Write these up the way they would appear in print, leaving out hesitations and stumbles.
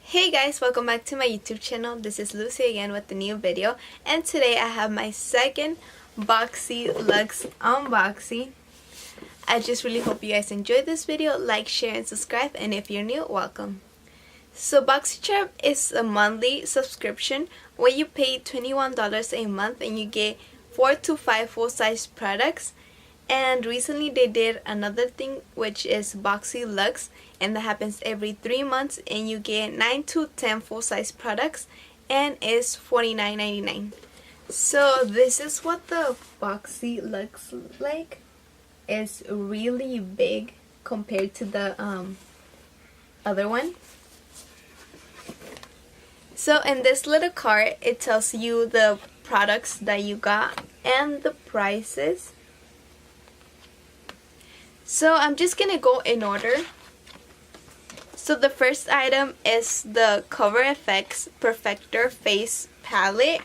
Hey guys, welcome back to my YouTube channel. This is Lucy again with a new video, and today I have my second BOXYLUXE unboxing. I just really hope you guys enjoyed this video. Like, share, and subscribe, and if you're new, welcome. So BOXYCHARM is a monthly subscription where you pay $21 a month and you get 4 to 5 full-size products. And recently they did another thing, which is BOXYLUXE, and that happens every 3 months, and you get 9 to 10 full-size products, and it's $49.99. So this is what the BOXYLUXE looks like. It's really big compared to the other one. So in this little card, it tells you the products that you got and the prices. So I'm just gonna go in order. So the first item is the Cover FX Perfector Face Palette,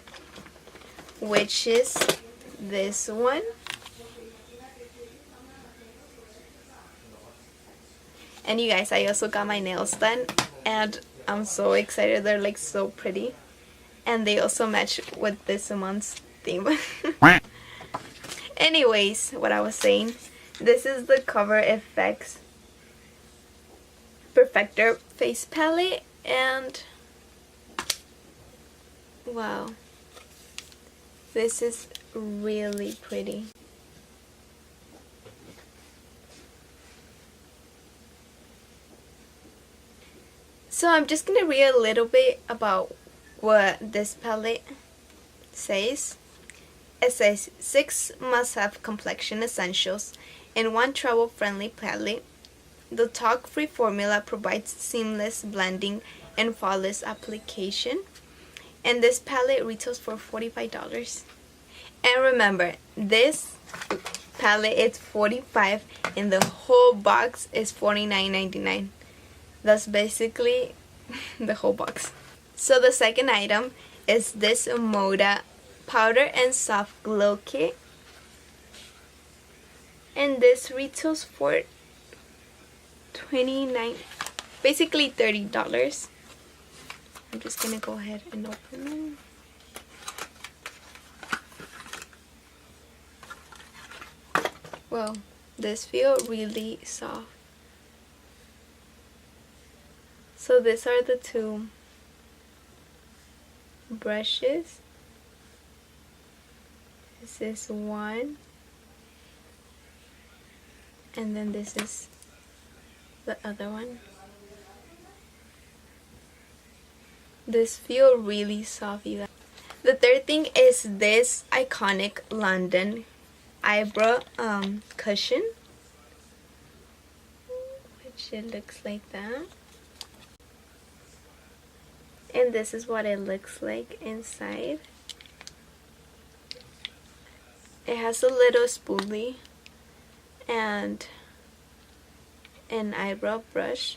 which is this one. And you guys, I also got my nails done, and I'm so excited. They're like so pretty, and they also match with this month's theme. Anyways, what I was saying, this is the Cover FX Perfector Face Palette, and wow, this is really pretty. So I'm just gonna read a little bit about what this palette says. It says 6 must-have complexion essentials in one travel-friendly palette. The talc-free formula provides seamless blending and flawless application. And this palette retails for $45. And remember, this palette is $45 and the whole box is $49.99. That's basically the whole box. So the second item is this Moda Powder and Soft Glow Kit. And this retails for basically $30. I'm just gonna go ahead and open it. Well, this feels really soft. So these are the two brushes. This is one, and then this is the other one. This feels really soft, you guys. The third thing is this iconic London eyebrow cushion, which it looks like that. And this is what it looks like inside. It has a little spoolie and an eyebrow brush.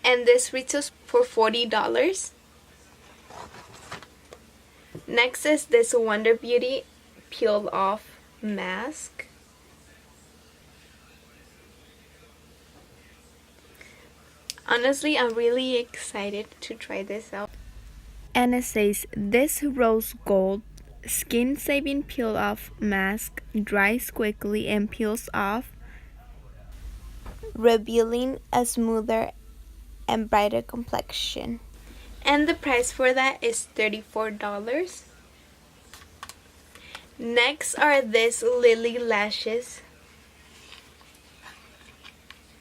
And this retails for $40. Next is this Wonder Beauty Peel Off Mask. Honestly, I'm really excited to try this out. And it says, this rose gold skin saving peel off mask dries quickly and peels off, revealing a smoother and brighter complexion. And the price for that is $34. Next are this Lillie Lashes.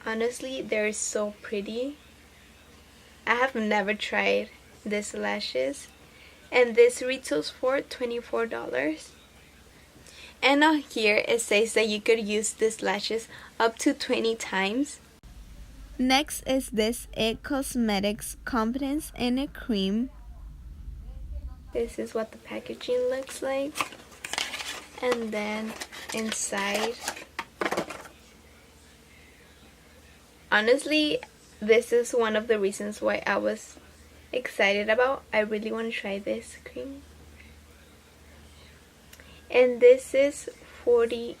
Honestly, they're so pretty. I have never tried these lashes, and this retails for $24. And on here it says that you could use these lashes up to 20 times. Next is this IT Cosmetics Confidence in a Cream. This is what the packaging looks like, and then inside, honestly, this is one of the reasons why I was excited about. I really want to try this cream. And this is $48.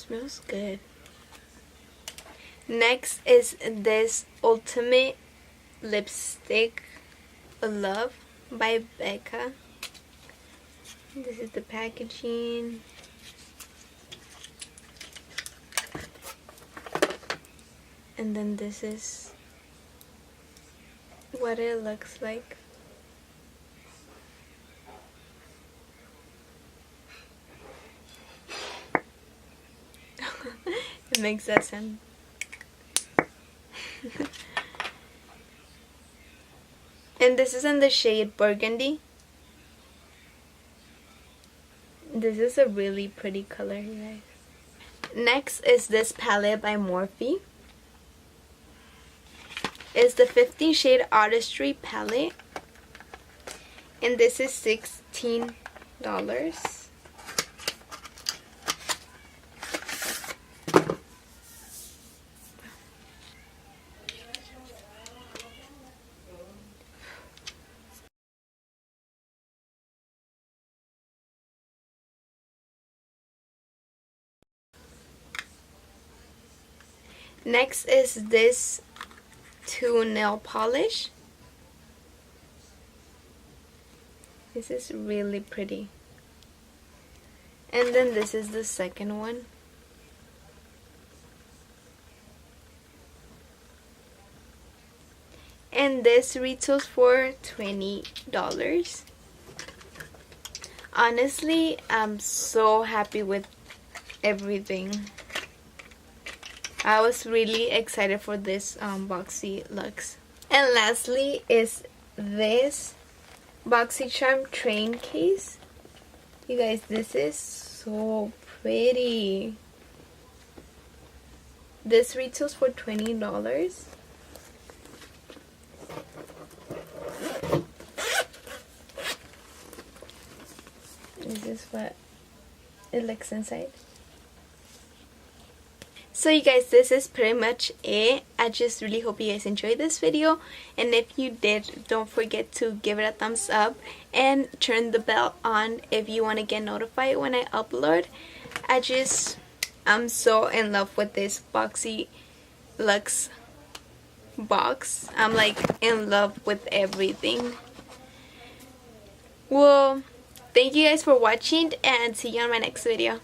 Smells good. Next is this Ultimate Lipstick Love by Becca. This is the packaging. And then this is what it looks like. It makes that sound. And this is in the shade Burgundy. This is a really pretty color, you guys. Next is this palette by Morphe. It's the 50 Shade Artistry palette. And this is $16. Next is this 2 nail polish. This is really pretty. And then this is the second one. And this retails for $20. Honestly, I'm so happy with everything. I was really excited for this BOXYLUXE. And lastly is this BOXYCHARM train case. You guys, this is so pretty. This retails for $20. This is what it looks inside. So you guys, this is pretty much it. I just really hope you guys enjoyed this video, and if you did, don't forget to give it a thumbs up and turn the bell on if you want to get notified when I upload. I'm so in love with this BOXYLUXE box. I'm like in love with everything. Well, thank you guys for watching, and see you on my next video.